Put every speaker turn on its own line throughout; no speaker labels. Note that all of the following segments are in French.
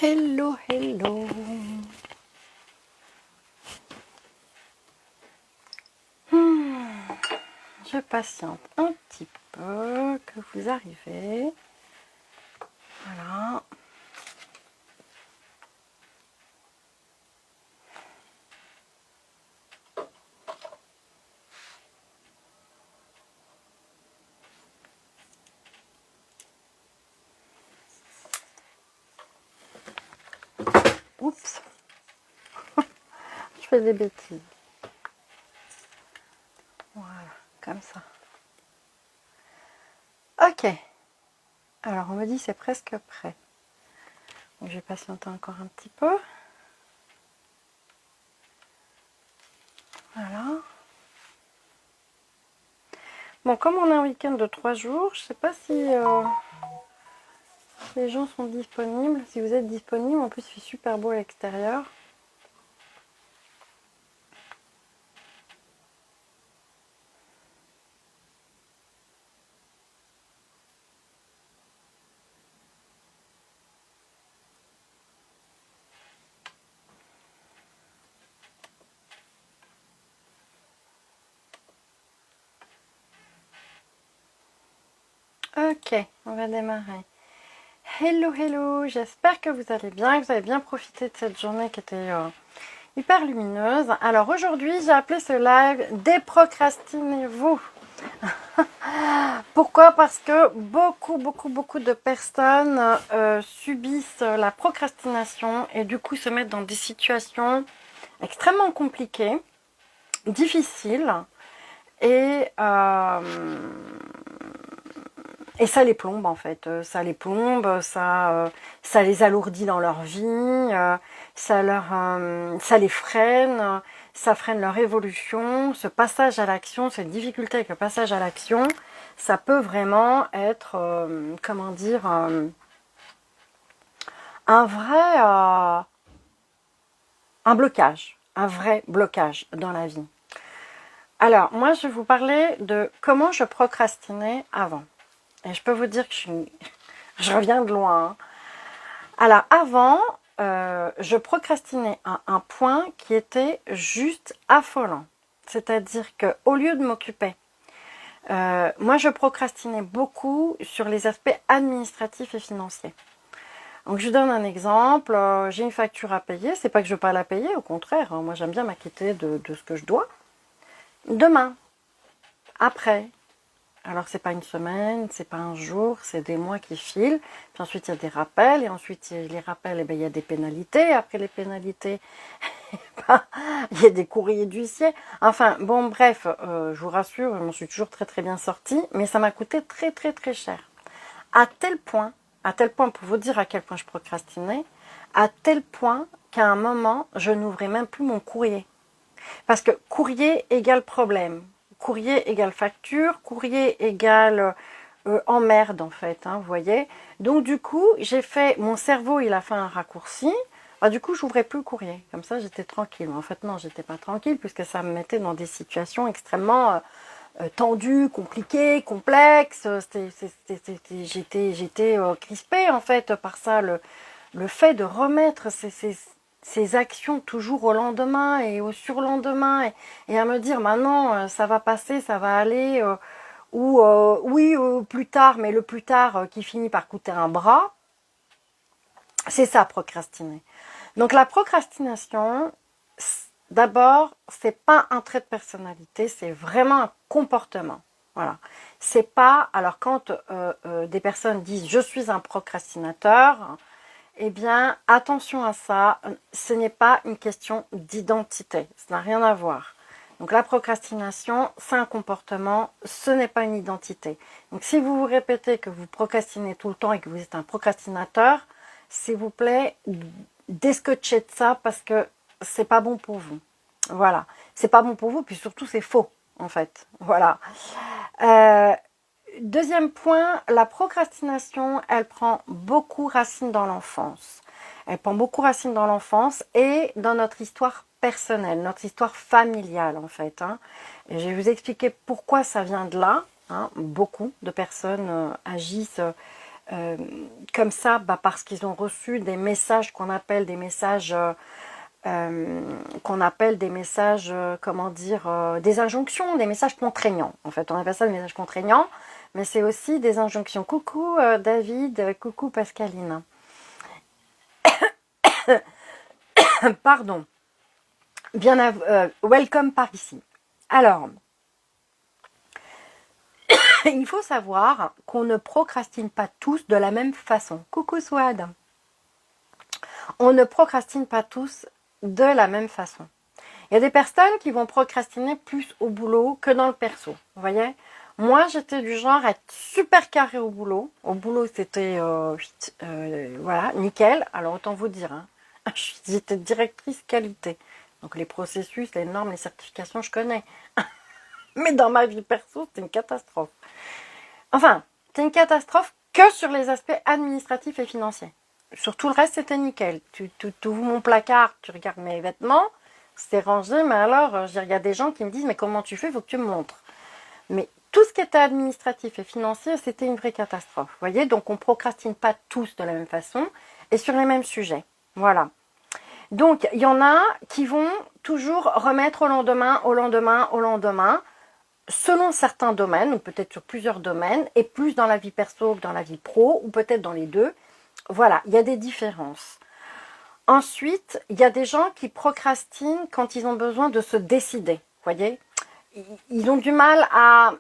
Hello, hello. Je patiente un petit peu que vous arrivez. Voilà. Oups. Je fais des bêtises. Voilà, comme ça. Ok. Alors, on me dit c'est presque prêt. Donc, je vais patienter encore un petit peu. Voilà. Bon, comme on a un week-end de 3 jours, je sais pas si les gens sont disponibles. Si vous êtes disponible, en plus il fait super beau à l'extérieur. Ok, on va démarrer. Hello, hello, j'espère que vous allez bien, que vous avez bien profité de cette journée qui était hyper lumineuse. Alors aujourd'hui, j'ai appelé ce live Déprocrastinez-vous. Pourquoi? Parce que beaucoup de personnes subissent la procrastination et du coup se mettent dans des situations extrêmement compliquées, difficiles et ça les plombe en fait, ça les plombe, ça les alourdit dans leur vie, ça les freine, ça freine leur évolution. Ce passage à l'action, cette difficulté avec le passage à l'action, ça peut vraiment être, comment dire, un vrai, un vrai blocage dans la vie. Alors, moi, je vais vous parler de comment je procrastinais avant. Et je peux vous dire que je reviens de loin. Hein. Alors avant, je procrastinais à un point qui était juste affolant. C'est-à-dire qu'au lieu de m'occuper, moi je procrastinais beaucoup sur les aspects administratifs et financiers. Donc je vous donne un exemple, j'ai une facture à payer, c'est pas que je veux pas la payer, au contraire, hein, moi j'aime bien m'acquitter de ce que je dois. Demain, après, alors c'est pas une semaine, c'est pas un jour, c'est des mois qui filent. Puis ensuite il y a des rappels et ensuite les rappels, il y a des pénalités. Après les pénalités, il y a des courriers d'huissier. Enfin bon bref, je vous rassure, je m'en suis toujours très bien sortie, mais ça m'a coûté très cher. À tel point pour vous dire à quel point je procrastinais, à tel point qu'à un moment je n'ouvrais même plus mon courrier. Parce que courrier égale problème, courrier égale facture, courrier égale emmerde en fait, hein, vous voyez. Donc du coup, mon cerveau il a fait un raccourci, du coup j'ouvrais plus le courrier, comme ça j'étais tranquille. Mais en fait non, j'étais pas tranquille puisque ça me mettait dans des situations extrêmement tendues, compliquées, complexes. J'étais crispée en fait par ça, le fait de remettre ces actions toujours au lendemain et au surlendemain et à me dire maintenant ça va passer, ça va aller ou oui plus tard, mais le plus tard qui finit par coûter un bras, c'est ça procrastiner. Donc la procrastination, d'abord, c'est pas un trait de personnalité, c'est vraiment un comportement. Voilà. C'est pas, alors quand des personnes disent je suis un procrastinateur, eh bien, attention à ça, ce n'est pas une question d'identité, ça n'a rien à voir. Donc la procrastination, c'est un comportement, ce n'est pas une identité. Donc si vous vous répétez que vous procrastinez tout le temps et que vous êtes un procrastinateur, s'il vous plaît, descotchez de ça parce que c'est pas bon pour vous. Voilà, c'est pas bon pour vous, puis surtout c'est faux en fait. Voilà. Deuxième point, la procrastination, elle prend beaucoup racine dans l'enfance. Elle prend beaucoup racine dans l'enfance et dans notre histoire personnelle, notre histoire familiale en fait. Hein. Et je vais vous expliquer pourquoi ça vient de là. Hein. Beaucoup de personnes agissent comme ça, parce qu'ils ont reçu des messages qu'on appelle des messages, comment dire, des injonctions, des messages contraignants. En fait, on appelle ça des messages contraignants, mais c'est aussi des injonctions. Coucou David, coucou Pascaline. Pardon. Welcome par ici. Alors, il faut savoir qu'on ne procrastine pas tous de la même façon. Coucou Swad. On ne procrastine pas tous de la même façon. Il y a des personnes qui vont procrastiner plus au boulot que dans le perso. Vous voyez? Moi, j'étais du genre à être super carré au boulot. Au boulot, c'était voilà, nickel. Alors, autant vous dire, hein, j'étais directrice qualité. Donc, les processus, les normes, les certifications, je connais. Mais dans ma vie perso, c'était une catastrophe. Enfin, c'est une catastrophe que sur les aspects administratifs et financiers. Sur tout le reste, c'était nickel. Tu ouvres mon placard, tu regardes mes vêtements, c'est rangé, mais alors, il y a des gens qui me disent, mais comment tu fais, il faut que tu me montres. Mais tout ce qui était administratif et financier, c'était une vraie catastrophe. Vous voyez, donc on ne procrastine pas tous de la même façon et sur les mêmes sujets. Voilà. Donc, il y en a qui vont toujours remettre au lendemain, au lendemain, au lendemain, selon certains domaines, ou peut-être sur plusieurs domaines, et plus dans la vie perso que dans la vie pro, ou peut-être dans les deux. Voilà, il y a des différences. Ensuite, il y a des gens qui procrastinent quand ils ont besoin de se décider. Vous voyez, ils ont du mal à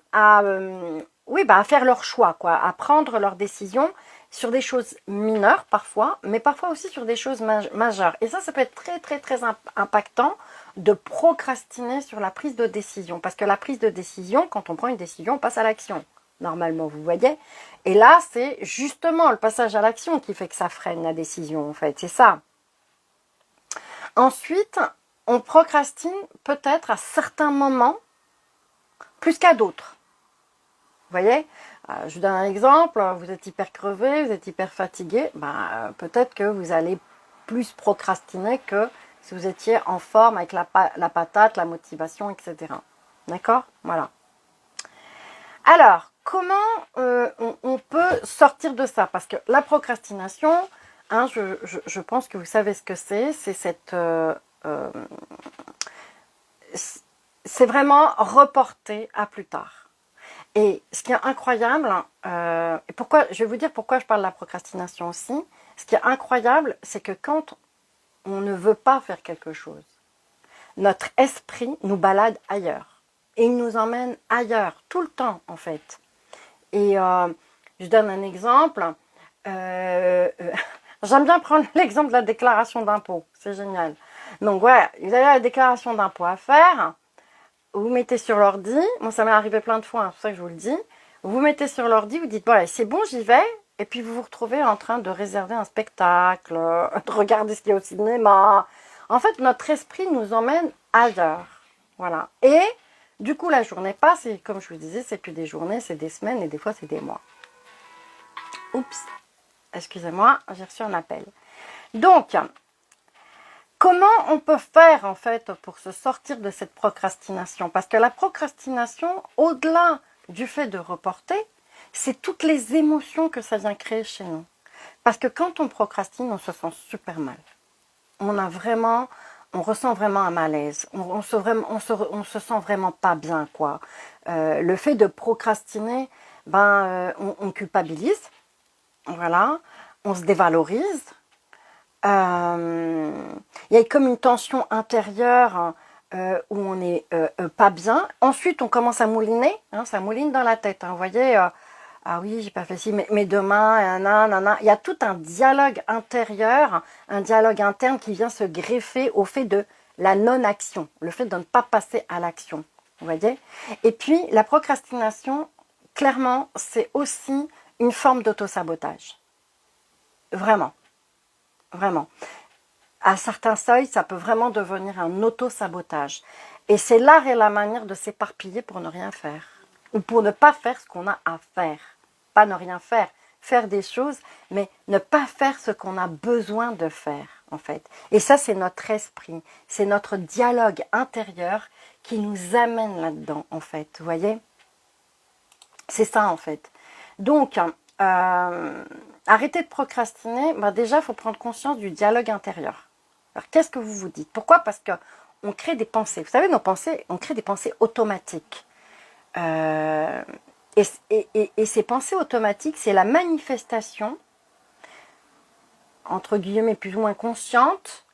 faire leur choix, quoi, à prendre leurs décisions sur des choses mineures parfois, mais parfois aussi sur des choses majeures. Et ça peut être très, très, très impactant de procrastiner sur la prise de décision. Parce que la prise de décision, quand on prend une décision, on passe à l'action. Normalement, vous voyez. Et là, c'est justement le passage à l'action qui fait que ça freine la décision, en fait. C'est ça. Ensuite, on procrastine peut-être à certains moments plus qu'à d'autres. Vous voyez, je vous donne un exemple, vous êtes hyper crevé, vous êtes hyper fatigué, peut-être que vous allez plus procrastiner que si vous étiez en forme avec la patate, la motivation, etc. D'accord? Voilà. Alors, comment on peut sortir de ça? Parce que la procrastination, hein, je pense que vous savez ce que c'est cette... c'est vraiment reporter à plus tard. Et ce qui est incroyable, je vais vous dire pourquoi je parle de la procrastination aussi. Ce qui est incroyable, c'est que quand on ne veut pas faire quelque chose, notre esprit nous balade ailleurs. Et il nous emmène ailleurs, tout le temps en fait. Et je donne un exemple. J'aime bien prendre l'exemple de la déclaration d'impôt. C'est génial. Donc voilà, vous avez la déclaration d'impôt à faire. Vous mettez sur l'ordi, moi ça m'est arrivé plein de fois, hein, c'est pour ça que je vous le dis. Vous mettez sur l'ordi, vous dites, voilà, c'est bon, j'y vais. Et puis vous vous retrouvez en train de réserver un spectacle, de regarder ce qu'il y a au cinéma. En fait, notre esprit nous emmène ailleurs. Voilà. Et du coup, la journée passe, et comme je vous disais, c'est plus des journées, c'est des semaines, et des fois, c'est des mois. Oups, excusez-moi, j'ai reçu un appel. Donc, comment on peut faire en fait pour se sortir de cette procrastination? Parce que la procrastination, au-delà du fait de reporter, c'est toutes les émotions que ça vient créer chez nous. Parce que quand on procrastine, on se sent super mal. On ressent vraiment un malaise. On se sent vraiment pas bien, quoi. Le fait de procrastiner, on culpabilise, voilà, on se dévalorise. Il y a comme une tension intérieure où on n'est pas bien. Ensuite, on commence à mouliner, hein, ça mouline dans la tête. Hein, vous voyez, ah oui, j'ai pas fait ci, mais demain, nanana. Il y a tout un dialogue intérieur, un dialogue interne qui vient se greffer au fait de la non-action, le fait de ne pas passer à l'action. Vous voyez? Et puis, la procrastination, clairement, c'est aussi une forme d'auto-sabotage. Vraiment. Vraiment. À certains seuils, ça peut vraiment devenir un auto-sabotage. Et c'est l'art et la manière de s'éparpiller pour ne rien faire. Ou pour ne pas faire ce qu'on a à faire. Pas ne rien faire. Faire des choses, mais ne pas faire ce qu'on a besoin de faire, en fait. Et ça, c'est notre esprit. C'est notre dialogue intérieur qui nous amène là-dedans, en fait. Vous voyez? C'est ça, en fait. Donc, arrêter de procrastiner, bah déjà, il faut prendre conscience du dialogue intérieur. Alors, qu'est-ce que vous vous dites? Pourquoi? Parce qu'on crée des pensées. Vous savez, nos pensées, on crée des pensées automatiques. Et ces pensées automatiques, c'est la manifestation, entre guillemets, plus ou moins consciente,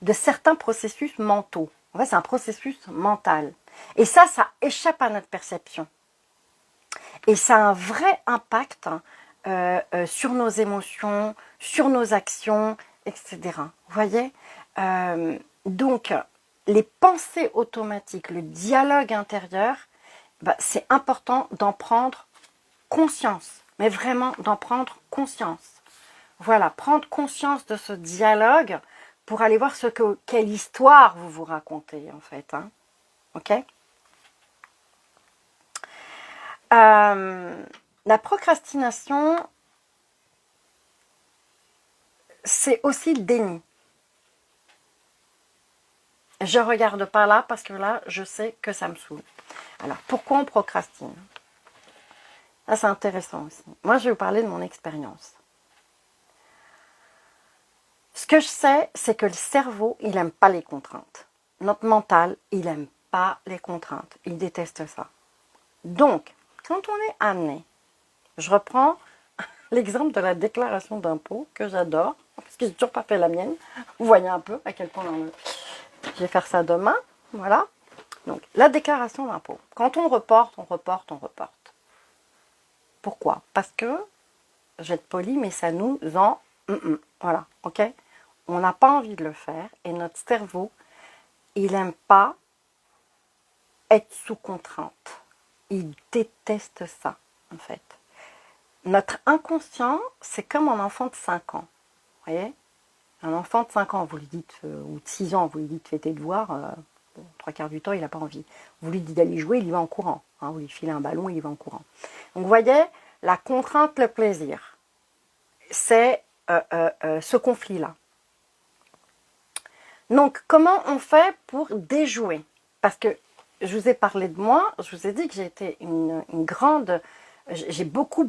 de certains processus mentaux. En fait, c'est un processus mental. Et ça échappe à notre perception. Et ça a un vrai impact sur nos émotions, sur nos actions, etc. Vous voyez? Donc, les pensées automatiques, le dialogue intérieur, bah, c'est important d'en prendre conscience. Mais vraiment d'en prendre conscience. Voilà, prendre conscience de ce dialogue pour aller voir quelle histoire vous vous racontez, en fait. Hein. Ok? La procrastination, c'est aussi le déni. Je regarde pas là parce que là, je sais que ça me saoule. Alors, pourquoi on procrastine? Ça, c'est intéressant aussi. Moi, je vais vous parler de mon expérience. Ce que je sais, c'est que le cerveau, il n'aime pas les contraintes. Notre mental, il n'aime pas les contraintes. Il déteste ça. Donc, quand on est amené, je reprends l'exemple de la déclaration d'impôt que j'adore, parce que j'ai toujours pas fait la mienne. Vous voyez un peu à quel point je vais faire ça demain. Voilà. Donc, la déclaration d'impôt. Quand on reporte, on reporte, on reporte. Pourquoi? Parce que, je vais être poli, mais ça nous en... Voilà, ok? On n'a pas envie de le faire et notre cerveau, il n'aime pas être sous contrainte. Il déteste ça, en fait. Notre inconscient, c'est comme un enfant de 5 ans. Vous voyez? Un enfant de 5 ans, vous lui dites, ou de 6 ans, vous lui dites fais tes devoirs, bon, 3/4 du temps, il n'a pas envie. Vous lui dites d'aller jouer, il y va en courant. Hein, vous lui filez un ballon, il y va en courant. Donc vous voyez, la contrainte, le plaisir, c'est ce conflit-là. Donc, comment on fait pour déjouer? Parce que je vous ai parlé de moi, je vous ai dit que j'ai été une grande... J'ai beaucoup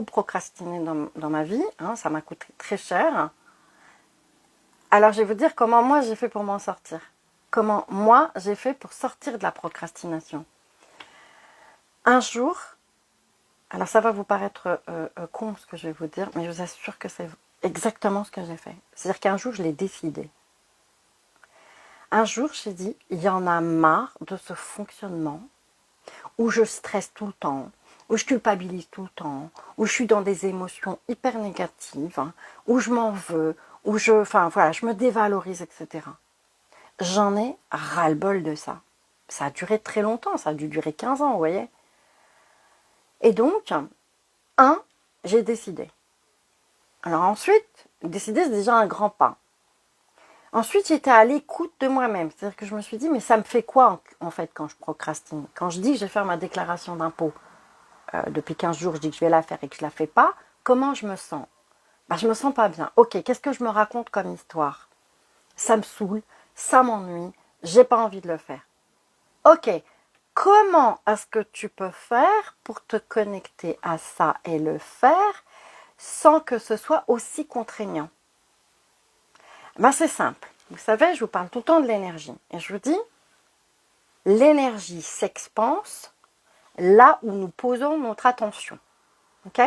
procrastiné dans ma vie. Hein, ça m'a coûté très cher. Alors, je vais vous dire comment moi j'ai fait pour m'en sortir. Comment moi j'ai fait pour sortir de la procrastination. Un jour, alors ça va vous paraître con ce que je vais vous dire, mais je vous assure que c'est exactement ce que j'ai fait. C'est-à-dire qu'un jour, je l'ai décidé. Un jour, j'ai dit, il y en a marre de ce fonctionnement où je stresse tout le temps, où je culpabilise tout le temps, où je suis dans des émotions hyper négatives, hein, où je m'en veux, enfin voilà, je me dévalorise, etc. J'en ai ras-le-bol de ça. Ça a duré très longtemps, ça a dû durer 15 ans, vous voyez. Et donc, j'ai décidé. Alors ensuite, décider, c'est déjà un grand pas. Ensuite, j'étais à l'écoute de moi-même. C'est-à-dire que je me suis dit, mais ça me fait quoi en fait quand je procrastine? Quand je dis que je vais faire ma déclaration d'impôt, depuis 15 jours, je dis que je vais la faire et que je ne la fais pas, comment je me sens? Ben, je me sens pas bien. Ok, qu'est-ce que je me raconte comme histoire? Ça me saoule, ça m'ennuie, j'ai pas envie de le faire. Ok, comment est-ce que tu peux faire pour te connecter à ça et le faire sans que ce soit aussi contraignant? Ben, c'est simple. Vous savez, je vous parle tout le temps de l'énergie. Et je vous dis, l'énergie s'expanse là où nous posons notre attention. Ok?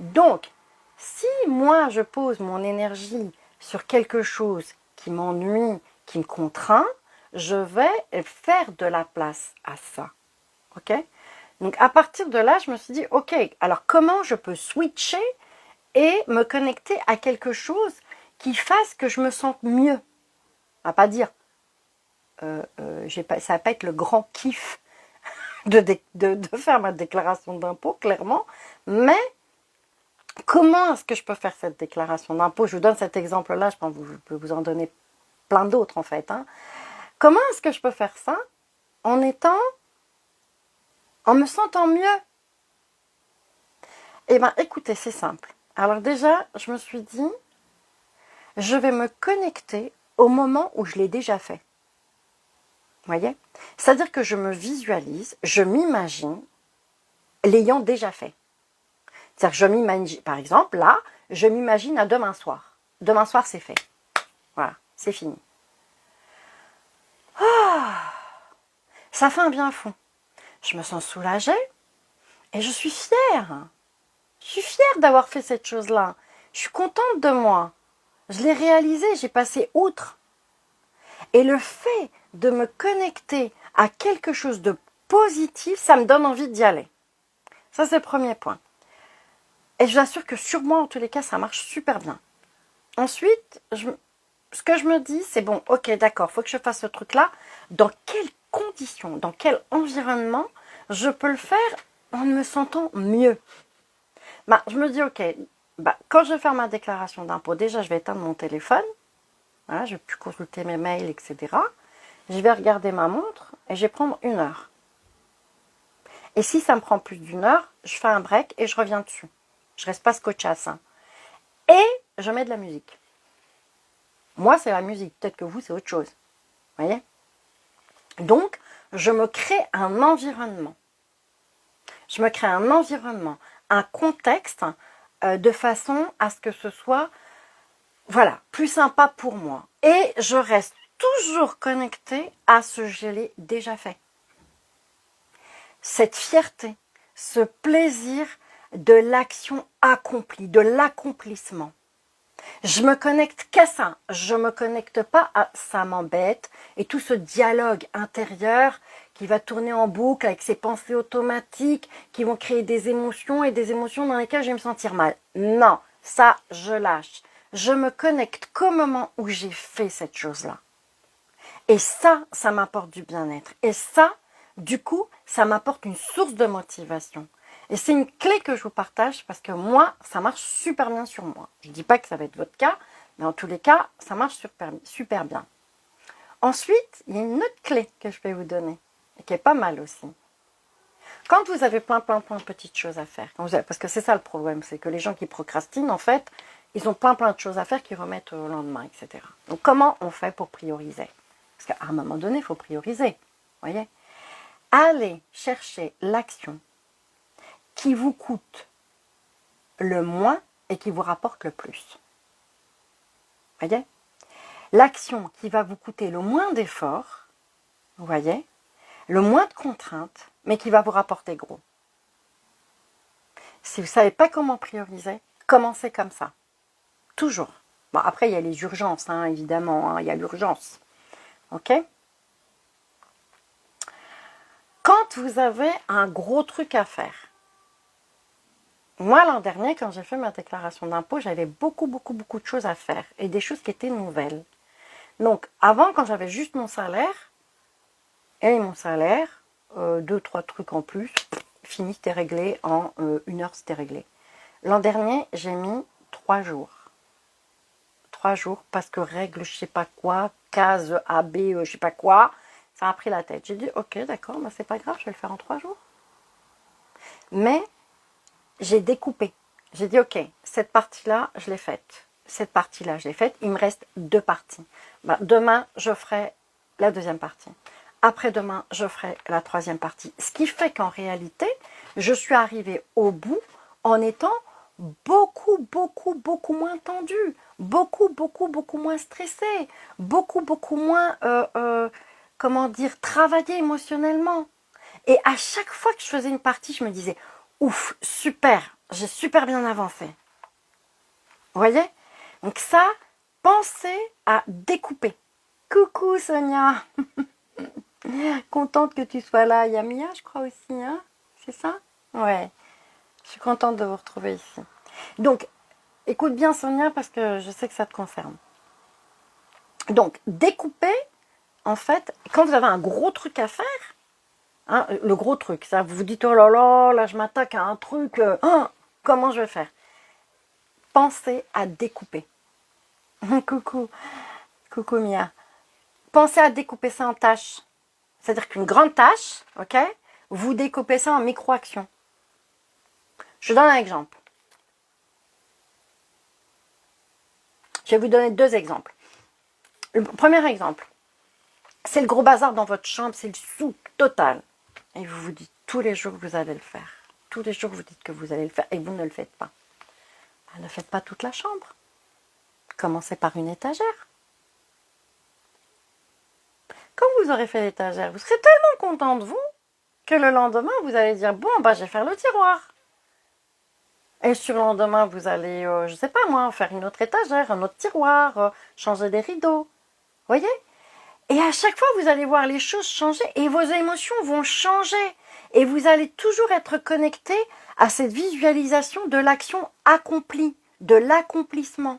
Donc, si moi je pose mon énergie sur quelque chose qui m'ennuie, qui me contraint, je vais faire de la place à ça. Ok? Donc à partir de là, je me suis dit, ok, alors comment je peux switcher et me connecter à quelque chose qui fasse que je me sente mieux? On va pas dire, ça va pas être le grand kiff de faire ma déclaration d'impôt, clairement, mais comment est-ce que je peux faire cette déclaration d'impôt? Je vous donne cet exemple-là, je peux vous en donner plein d'autres en fait. Hein. Comment est-ce que je peux faire ça en me sentant mieux? Eh bien, écoutez, c'est simple. Alors déjà, je me suis dit, je vais me connecter au moment où je l'ai déjà fait. Vous voyez? C'est-à-dire que je me visualise, je m'imagine l'ayant déjà fait. C'est-à-dire que je m'imagine, par exemple, là, je m'imagine à demain soir. Demain soir, c'est fait. Voilà, c'est fini. Ça fait un bien fou. Je me sens soulagée et je suis fière. Je suis fière d'avoir fait cette chose-là. Je suis contente de moi. Je l'ai réalisé, j'ai passé outre. Et le fait de me connecter à quelque chose de positif, ça me donne envie d'y aller. Ça, c'est le premier point. Et je vous assure que sur moi, en tous les cas, ça marche super bien. Ensuite, ce que je me dis, c'est bon, ok, d'accord, il faut que je fasse ce truc-là. Dans quelles conditions, dans quel environnement je peux le faire en me sentant mieux? Je me dis, ok, quand je vais faire ma déclaration d'impôt, déjà, je vais éteindre mon téléphone. Voilà, je ne vais plus consulter mes mails, etc. Je vais regarder ma montre et je vais prendre 1 heure. Et si ça me prend plus d'1 heure, je fais un break et je reviens dessus. Je reste pas scotché à ça. Et je mets de la musique. Moi, c'est la musique. Peut-être que vous, c'est autre chose. Vous voyez? Donc, je me crée un environnement. Je me crée un environnement, un contexte, de façon à ce que ce soit, voilà, plus sympa pour moi. Et je reste toujours connectée à ce que je l'ai déjà fait. Cette fierté, ce plaisir de l'action accomplie, de l'accomplissement. Je me connecte qu'à ça. Je me connecte pas à ça m'embête et tout ce dialogue intérieur qui va tourner en boucle avec ces pensées automatiques qui vont créer des émotions et des émotions dans lesquelles je vais me sentir mal. Non, ça je lâche. Je me connecte qu'au moment où j'ai fait cette chose-là. Et ça m'apporte du bien-être. Et ça, du coup, ça m'apporte une source de motivation. Et c'est une clé que je vous partage parce que moi, ça marche super bien sur moi. Je ne dis pas que ça va être votre cas, mais en tous les cas, ça marche super bien. Ensuite, il y a une autre clé que je vais vous donner et qui est pas mal aussi. Quand vous avez plein de petites choses à faire, parce que c'est ça le problème, c'est que les gens qui procrastinent, en fait, ils ont plein de choses à faire qu'ils remettent au lendemain, etc. Donc, comment on fait pour prioriser? Parce qu'à un moment donné, il faut prioriser. Voyez? Allez chercher l'action qui vous coûte le moins et qui vous rapporte le plus. Voyez? L'action qui va vous coûter le moins d'efforts, vous voyez, le moins de contraintes, mais qui va vous rapporter gros. Si vous ne savez pas comment prioriser, commencez comme ça. Toujours. Bon, après, il y a les urgences, évidemment, il y a l'urgence. Ok? Quand vous avez un gros truc à faire, moi, l'an dernier, quand j'ai fait ma déclaration d'impôt, j'avais beaucoup de choses à faire et des choses qui étaient nouvelles. Donc, avant, quand j'avais juste mon salaire, 2-3 trucs en plus, fini, c'était réglé, en 1 heure, c'était réglé. L'an dernier, j'ai mis 3 jours. 3 jours, parce que règle, je sais pas quoi, case A, B, je sais pas quoi, ça a pris la tête. J'ai dit, ok, d'accord, c'est pas grave, je vais le faire en 3 jours. Mais, j'ai découpé. J'ai dit, ok, cette partie-là, je l'ai faite. Cette partie-là, je l'ai faite. Il me reste 2 parties. Demain, je ferai la 2e partie. Après-demain, je ferai la 3e partie. Ce qui fait qu'en réalité, je suis arrivée au bout en étant beaucoup moins tendue, beaucoup moins stressée, beaucoup moins, travaillée émotionnellement. Et à chaque fois que je faisais une partie, je me disais, ouf, super, j'ai super bien avancé. Vous voyez? Donc ça, pensez à découper. Coucou Sonia. Contente que tu sois là. Il y a Mia, je crois aussi, c'est ça? Ouais. Je suis contente de vous retrouver ici. Donc, écoute bien Sonia parce que je sais que ça te concerne. Donc, découper, en fait, quand vous avez un gros truc à faire, le gros truc, ça, vous vous dites, oh là, je m'attaque à un truc, comment je vais faire? Pensez à découper. Coucou Mia. Pensez à découper ça en tâches. C'est-à-dire qu'une grande tâche, ok, vous découpez ça en micro-actions. Je donne un exemple. Je vais vous donner 2 exemples. Le premier exemple, c'est le gros bazar dans votre chambre, c'est le sou total. Et vous vous dites tous les jours que vous allez le faire. tous les jours vous dites que vous allez le faire et vous ne le faites pas. Ben, ne faites pas toute la chambre. Commencez par une étagère. Quand vous aurez fait l'étagère, vous serez tellement content de vous que le lendemain, vous allez dire, bon, bah, je vais faire le tiroir. Et sur le lendemain, vous allez, je sais pas moi, faire une autre étagère, un autre tiroir, changer des rideaux. Voyez? Et à chaque fois, vous allez voir les choses changer et vos émotions vont changer. Et vous allez toujours être connecté à cette visualisation de l'action accomplie, de l'accomplissement.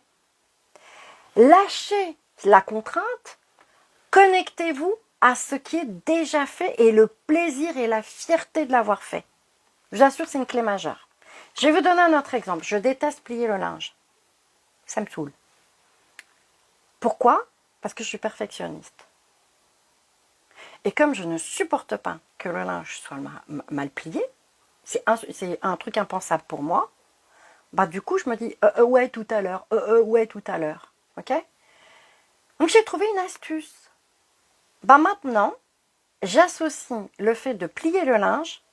Lâchez la contrainte, connectez-vous à ce qui est déjà fait et le plaisir et la fierté de l'avoir fait. Je vous assure, c'est une clé majeure. Je vais vous donner un autre exemple. Je déteste plier le linge. Ça me saoule. Pourquoi? Parce que je suis perfectionniste. Et comme je ne supporte pas que le linge soit mal plié, c'est un truc impensable pour moi, bah du coup je me dis ouais tout à l'heure, ouais tout à l'heure. Ok? Donc j'ai trouvé une astuce. Bah maintenant, j'associe le fait de plier le linge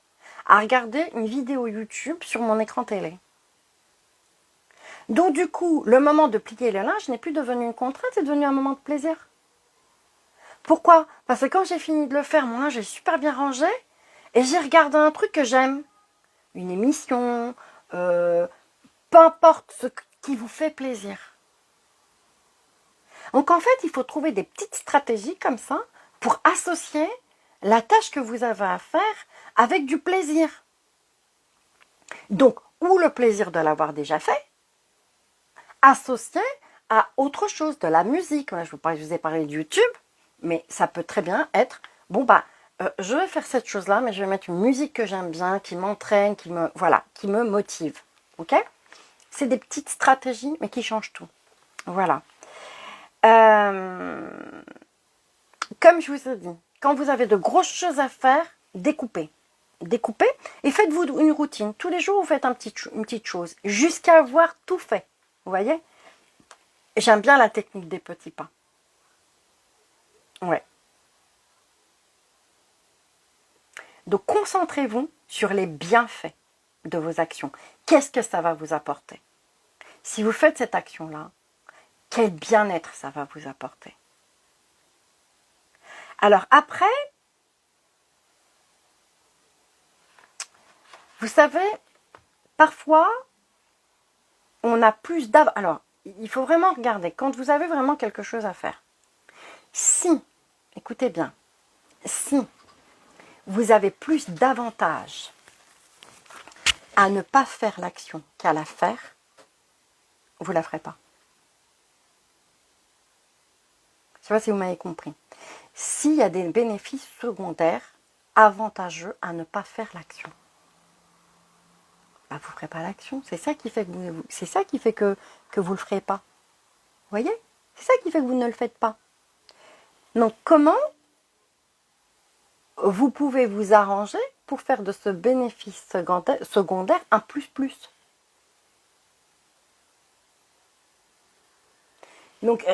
à regarder une vidéo YouTube sur mon écran télé. Donc du coup, le moment de plier le linge n'est plus devenu une contrainte, c'est devenu un moment de plaisir. Pourquoi? Parce que quand j'ai fini de le faire, mon linge est super bien rangé et j'ai regardé un truc que j'aime. Une émission, peu importe ce qui vous fait plaisir. Donc en fait, il faut trouver des petites stratégies comme ça pour associer la tâche que vous avez à faire avec du plaisir. Donc, ou le plaisir de l'avoir déjà fait, associé à autre chose, de la musique. Je vous ai parlé de YouTube, mais ça peut très bien être, bon bah, je vais faire cette chose-là, mais je vais mettre une musique que j'aime bien, qui m'entraîne, qui me motive. Ok? C'est des petites stratégies, mais qui changent tout. Voilà. Comme je vous ai dit, quand vous avez de grosses choses à faire, découpez. Découpez et faites-vous une routine. Tous les jours, vous faites une petite chose jusqu'à avoir tout fait. Vous voyez? J'aime bien la technique des petits pas. Ouais. Donc, concentrez-vous sur les bienfaits de vos actions. Qu'est-ce que ça va vous apporter? Si vous faites cette action-là, quel bien-être ça va vous apporter? Alors après, vous savez, parfois, on a plus d'avance. Alors, il faut vraiment regarder. Quand vous avez vraiment quelque chose à faire, si, écoutez bien, si vous avez plus d'avantages à ne pas faire l'action qu'à la faire, vous ne la ferez pas. Je ne sais pas si vous m'avez compris. S'il y a des bénéfices secondaires avantageux à ne pas faire l'action, bah vous ne ferez pas l'action. C'est ça qui fait que vous ne le ferez pas. Vous voyez? C'est ça qui fait que vous ne le faites pas. Donc comment vous pouvez vous arranger pour faire de ce bénéfice secondaire un plus. Donc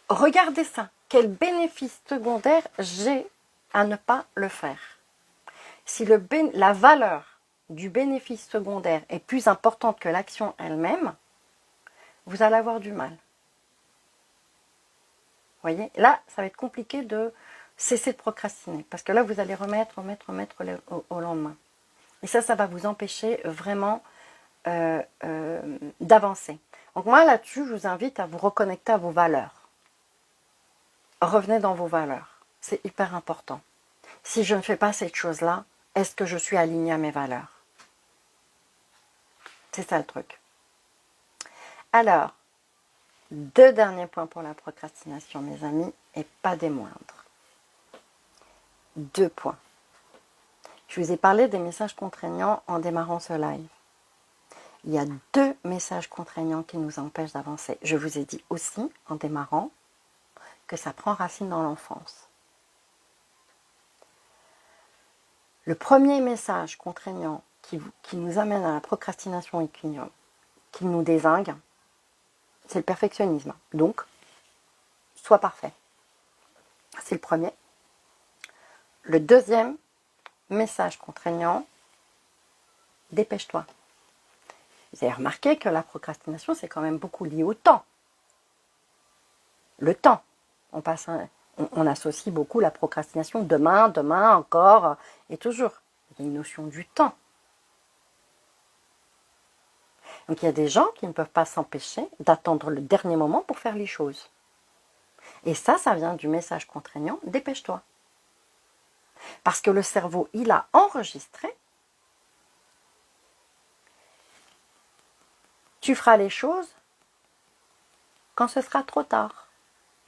regardez ça. Quel bénéfice secondaire j'ai à ne pas le faire? Si la valeur du bénéfice secondaire est plus importante que l'action elle-même, vous allez avoir du mal. Vous voyez? Là, ça va être compliqué de cesser de procrastiner. Parce que là, vous allez remettre au lendemain. Et ça va vous empêcher vraiment d'avancer. Donc moi, là-dessus, je vous invite à vous reconnecter à vos valeurs. Revenez dans vos valeurs. C'est hyper important. Si je ne fais pas cette chose-là, est-ce que je suis alignée à mes valeurs? C'est ça le truc. Alors, 2 derniers points pour la procrastination, mes amis, et pas des moindres. 2 points. Je vous ai parlé des messages contraignants en démarrant ce live. Il y a 2 messages contraignants qui nous empêchent d'avancer. Je vous ai dit aussi, en démarrant, que ça prend racine dans l'enfance. Le premier message contraignant qui nous amène à la procrastination et qui nous dézingue, c'est le perfectionnisme. Donc, sois parfait. C'est le premier. Le deuxième message contraignant, dépêche-toi. Vous avez remarqué que la procrastination, c'est quand même beaucoup lié au temps. Le temps. On associe beaucoup la procrastination demain, demain, encore, et toujours. Il y a une notion du temps. Donc il y a des gens qui ne peuvent pas s'empêcher d'attendre le dernier moment pour faire les choses. Et ça vient du message contraignant, dépêche-toi. Parce que le cerveau, il a enregistré, tu feras les choses quand ce sera trop tard.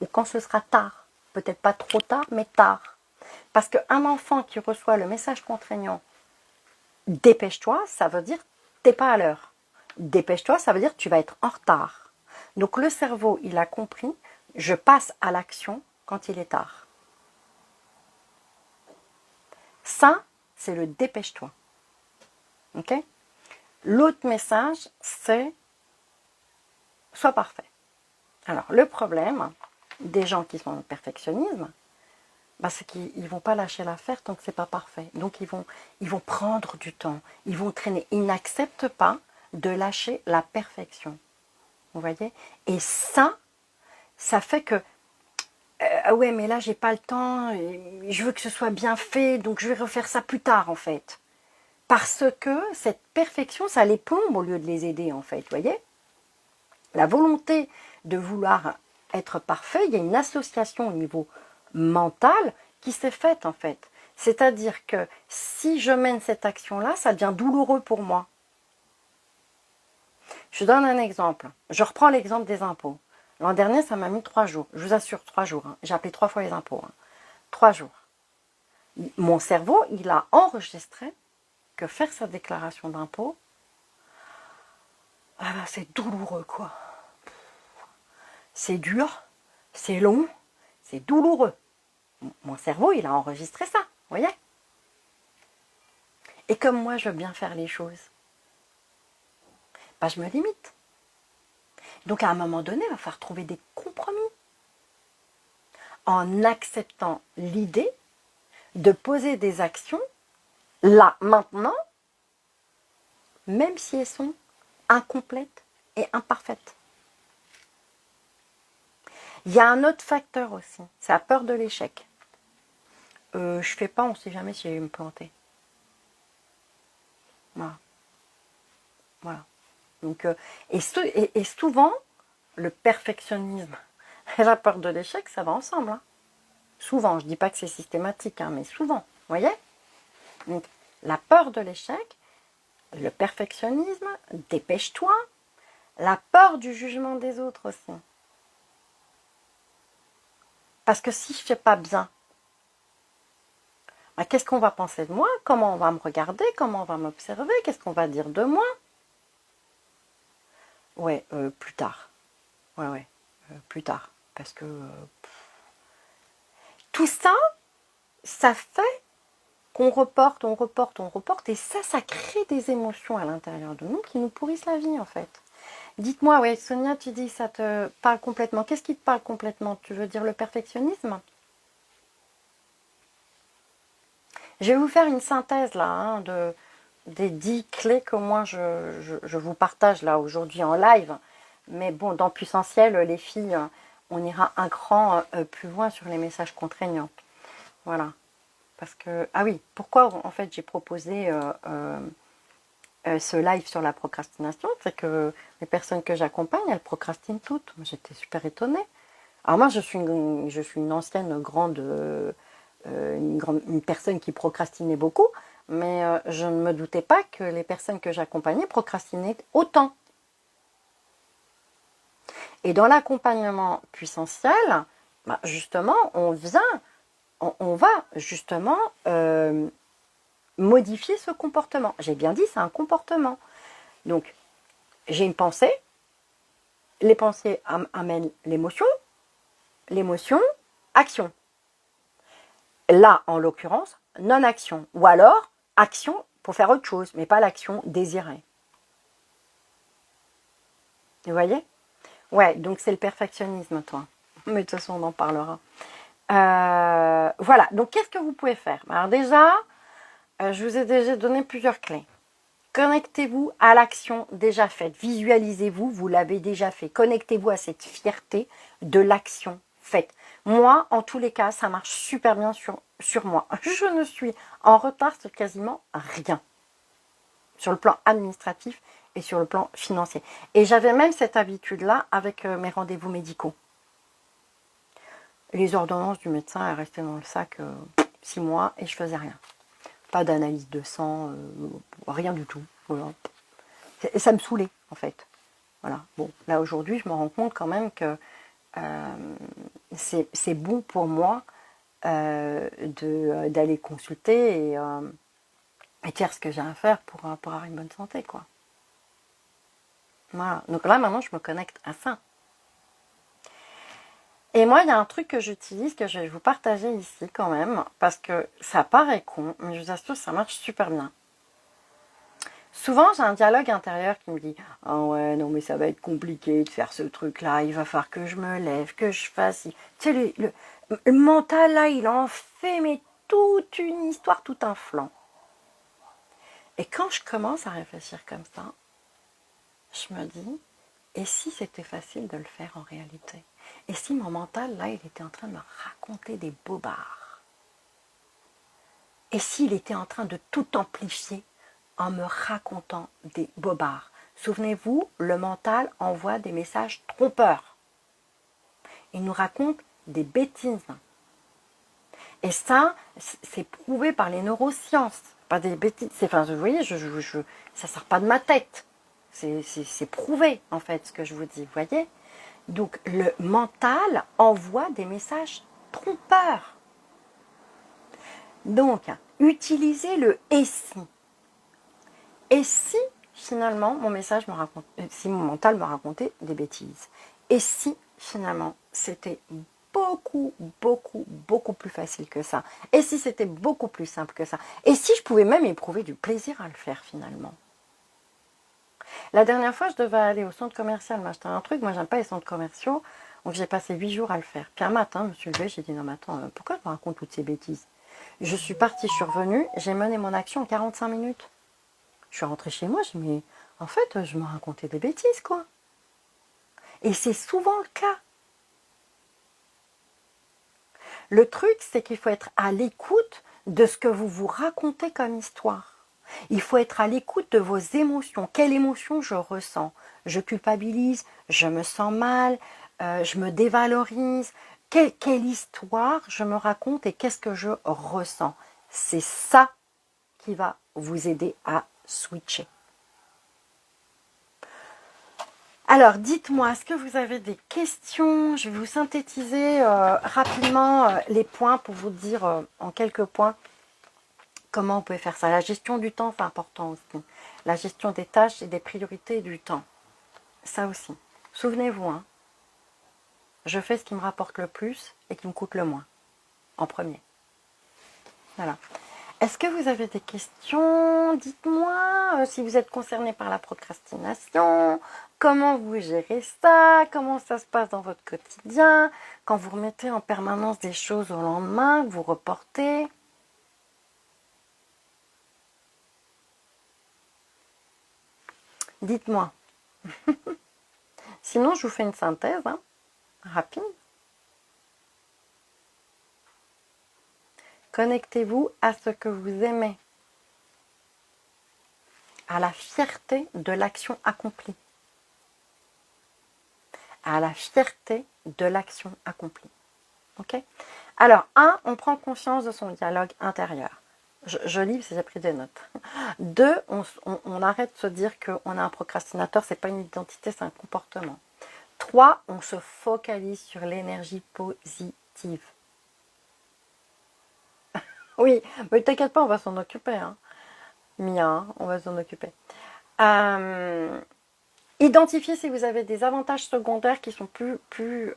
Ou quand ce sera tard. Peut-être pas trop tard, mais tard. Parce qu'un enfant qui reçoit le message contraignant, dépêche-toi, ça veut dire t'es pas à l'heure. Dépêche-toi, ça veut dire tu vas être en retard. Donc le cerveau, il a compris, je passe à l'action quand il est tard. Ça, c'est le dépêche-toi. Ok? L'autre message, c'est sois parfait. Alors, le problème des gens qui sont dans le perfectionnisme, c'est qu'ils ne vont pas lâcher l'affaire tant que ce n'est pas parfait. Donc, ils vont prendre du temps, ils vont traîner. Ils n'acceptent pas de lâcher la perfection. Vous voyez? Et ça fait que ah ouais, mais là, j'ai pas le temps, je veux que ce soit bien fait, donc je vais refaire ça plus tard, en fait. Parce que cette perfection, ça les plombe au lieu de les aider, en fait, vous voyez? La volonté de vouloir être parfait, il y a une association au niveau mental qui s'est faite, en fait. C'est-à-dire que si je mène cette action-là, ça devient douloureux pour moi. Je donne un exemple. Je reprends l'exemple des impôts. L'an dernier, ça m'a mis 3 jours. Je vous assure, 3 jours. Hein. J'ai appelé 3 fois les impôts. 3 jours. Mon cerveau, il a enregistré que faire sa déclaration d'impôt, c'est douloureux, quoi. C'est dur, c'est long, c'est douloureux. Mon cerveau, il a enregistré ça, vous voyez? Et comme moi, je veux bien faire les choses, je me limite. Donc, à un moment donné, il va falloir trouver des compromis. En acceptant l'idée de poser des actions, là, maintenant, même si elles sont incomplètes et imparfaites. Il y a un autre facteur aussi, c'est la peur de l'échec. Je fais pas, on ne sait jamais si je vais me planter. Voilà. Donc, et souvent, le perfectionnisme et la peur de l'échec, ça va ensemble. Hein. Souvent, je ne dis pas que c'est systématique, mais souvent, vous voyez? Donc, la peur de l'échec, le perfectionnisme, dépêche-toi, la peur du jugement des autres aussi. Parce que si je ne fais pas bien, qu'est-ce qu'on va penser de moi? Comment on va me regarder? Comment on va m'observer? Qu'est-ce qu'on va dire de moi? Ouais, plus tard. Ouais, plus tard. Parce que tout ça, ça fait qu'on reporte, on reporte, on reporte. Et ça crée des émotions à l'intérieur de nous qui nous pourrissent la vie, en fait. Dites-moi, ouais, Sonia, tu dis ça te parle complètement. Qu'est-ce qui te parle complètement? Tu veux dire le perfectionnisme? Je vais vous faire une synthèse là, des 10 clés que moi je vous partage là aujourd'hui en live. Mais bon, dans Puissentiel, les filles, on ira un cran plus loin sur les messages contraignants. Voilà. Parce que, ah oui, pourquoi en fait j'ai proposé ce live sur la procrastination? C'est que les personnes que j'accompagne, elles procrastinent toutes. J'étais super étonnée. Alors moi, je suis une ancienne grande... une personne qui procrastinait beaucoup, mais je ne me doutais pas que les personnes que j'accompagnais procrastinaient autant. Et dans l'accompagnement puissentiel, justement, on va justement modifier ce comportement. J'ai bien dit, c'est un comportement. Donc, j'ai une pensée, les pensées amènent l'émotion, action. Là, en l'occurrence, non-action. Ou alors, action pour faire autre chose, mais pas l'action désirée. Vous voyez? Ouais, donc c'est le perfectionnisme, toi. Mais de toute façon, on en parlera. Voilà, donc qu'est-ce que vous pouvez faire? Alors déjà, je vous ai déjà donné plusieurs clés. Connectez-vous à l'action déjà faite. Visualisez-vous, vous l'avez déjà fait. Connectez-vous à cette fierté de l'action faite. Moi, en tous les cas, ça marche super bien sur moi. Je ne suis en retard sur quasiment rien. Sur le plan administratif et sur le plan financier. Et j'avais même cette habitude-là avec mes rendez-vous médicaux. Les ordonnances du médecin elles restaient dans le sac 6 mois et je faisais rien. Pas d'analyse de sang, rien du tout. Voilà. Et ça me saoulait, en fait. Voilà. Bon, là, aujourd'hui, je me rends compte quand même que c'est bon pour moi d'aller consulter et faire ce que j'ai à faire pour avoir une bonne santé, quoi. Voilà. Donc là, maintenant, je me connecte à ça. Et moi, il y a un truc que j'utilise, que je vais vous partager ici quand même, parce que ça paraît con, mais je vous assure, ça marche super bien. Souvent, j'ai un dialogue intérieur qui me dit « Ah ouais, non mais ça va être compliqué de faire ce truc-là, il va falloir que je me lève, que je fasse... » Tu sais, le mental, là, il en fait mais toute une histoire, tout un flanc. Et quand je commence à réfléchir comme ça, je me dis « Et si c'était facile de le faire en réalité? Et si mon mental, là, il était en train de me raconter des bobards? Et s'il était en train de tout amplifier en me racontant des bobards? Souvenez-vous, le mental envoie des messages trompeurs. Il nous raconte des bêtises. Et ça, c'est prouvé par les neurosciences. Pas des bêtises. Enfin, vous voyez, ça ne sort pas de ma tête. C'est prouvé, en fait, ce que je vous dis. Vous voyez? Donc, le mental envoie des messages trompeurs. Donc, utilisez le « et si ». Et si, finalement, si mon mental me racontait des bêtises? Et si, finalement, c'était beaucoup, beaucoup, beaucoup plus facile que ça? Et si c'était beaucoup plus simple que ça? Et si je pouvais même éprouver du plaisir à le faire, finalement? La dernière fois, je devais aller au centre commercial m'acheter un truc. Moi, j'aime pas les centres commerciaux. Donc, j'ai passé 8 jours à le faire. Puis un matin, je me suis levée, j'ai dit, non, mais attends, pourquoi je me raconte toutes ces bêtises? Je suis partie, je suis revenue, j'ai mené mon action en 45 minutes. Je suis rentrée chez moi, je me dis, mais en fait, je me racontais des bêtises, quoi. Et c'est souvent le cas. Le truc, c'est qu'il faut être à l'écoute de ce que vous vous racontez comme histoire. Il faut être à l'écoute de vos émotions. Quelle émotion je ressens? Je culpabilise, je me sens mal, je me dévalorise. Quelle histoire je me raconte et qu'est-ce que je ressens? C'est ça qui va vous aider à switcher. Alors, dites-moi, est-ce que vous avez des questions? Je vais vous synthétiser rapidement les points pour vous dire en quelques points comment on peut faire ça. La gestion du temps, c'est important aussi. La gestion des tâches et des priorités du temps. Ça aussi. Souvenez-vous, hein, je fais ce qui me rapporte le plus et qui me coûte le moins. En premier. Voilà. Est-ce que vous avez des questions? Dites-moi si vous êtes concerné par la procrastination, comment vous gérez ça, comment ça se passe dans votre quotidien, quand vous remettez en permanence des choses au lendemain, que vous reportez. Dites-moi. Sinon, je vous fais une synthèse rapide. Connectez-vous à ce que vous aimez, à la fierté de l'action accomplie. À la fierté de l'action accomplie. Ok? Alors, 1, on prend conscience de son dialogue intérieur. Je lis parce que j'ai pris des notes. 2, on arrête de se dire qu'on est un procrastinateur, c'est pas une identité, c'est un comportement. 3, on se focalise sur l'énergie positive. Oui, mais t'inquiète pas, on va s'en occuper. Hein. Mia, on va s'en occuper. Identifiez si vous avez des avantages secondaires qui sont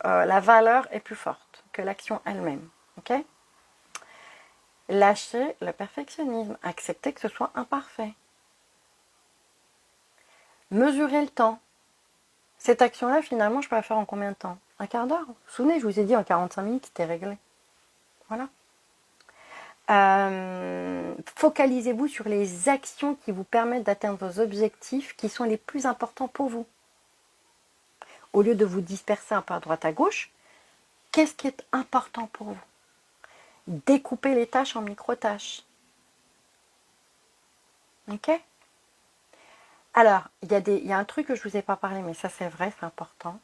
la valeur est plus forte que l'action elle-même. Ok? Lâchez le perfectionnisme. Acceptez que ce soit imparfait. Mesurez le temps. Cette action-là, finalement, je peux la faire en combien de temps? Un quart d'heure? Vous vous souvenez, je vous ai dit en 45 minutes, c'était réglé. Voilà. Focalisez-vous sur les actions qui vous permettent d'atteindre vos objectifs qui sont les plus importants pour vous. Au lieu de vous disperser un peu à droite à gauche, qu'est-ce qui est important pour vous? Découpez les tâches en micro-tâches. Ok? Alors, il y a un truc que je ne vous ai pas parlé, mais ça c'est vrai, c'est important.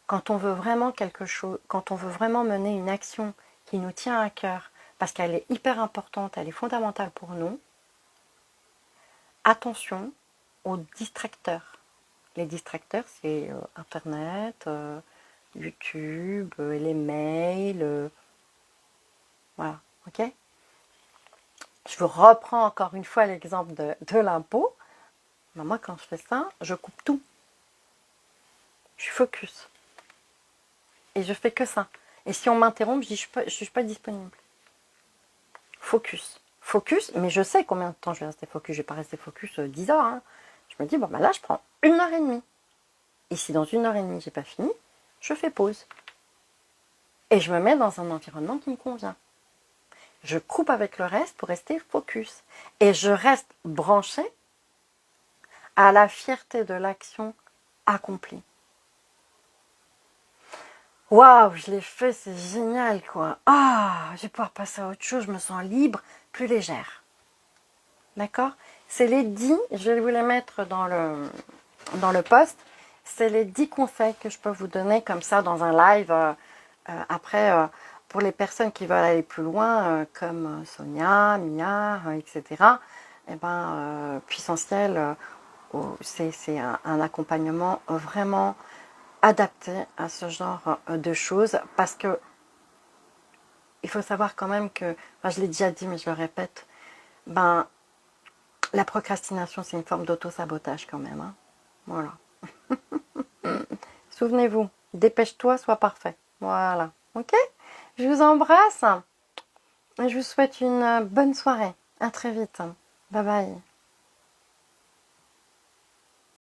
Quand on veut vraiment quelque chose, quand on veut vraiment mener une action qui nous tient à cœur, parce qu'elle est hyper importante, elle est fondamentale pour nous, attention aux distracteurs. Les distracteurs, c'est Internet, YouTube, les mails, voilà, ok? Je vous reprends encore une fois l'exemple de l'impôt. Moi, quand je fais ça, je coupe tout. Je suis focus. Et je fais que ça. Et si on m'interrompt, je dis je suis pas disponible. Focus. Focus, mais je sais combien de temps je vais rester focus. Je vais pas rester focus 10 heures. Hein. Je me dis, bon, bah là, je prends 1 heure et demie. Et si dans 1 heure et demie, j'ai pas fini, je fais pause. Et je me mets dans un environnement qui me convient. Je coupe avec le reste pour rester focus. Et je reste branché à la fierté de l'action accomplie. Waouh, je l'ai fait, c'est génial quoi. Ah, je vais pouvoir passer à autre chose, je me sens libre, plus légère. D'accord? C'est les 10, je vais vous les mettre dans le post, c'est les 10 conseils que je peux vous donner comme ça dans un live. Après, pour les personnes qui veulent aller plus loin, comme Sonia, Mia, etc., eh ben, Puissentiel, c'est un accompagnement vraiment adapté à ce genre de choses parce que il faut savoir quand même que, enfin, je l'ai déjà dit mais je le répète, ben la procrastination c'est une forme d'auto-sabotage quand même. Hein. Voilà. Souvenez-vous, dépêche-toi, sois parfait. Voilà. Ok? Je vous embrasse et je vous souhaite une bonne soirée. À très vite. Bye bye.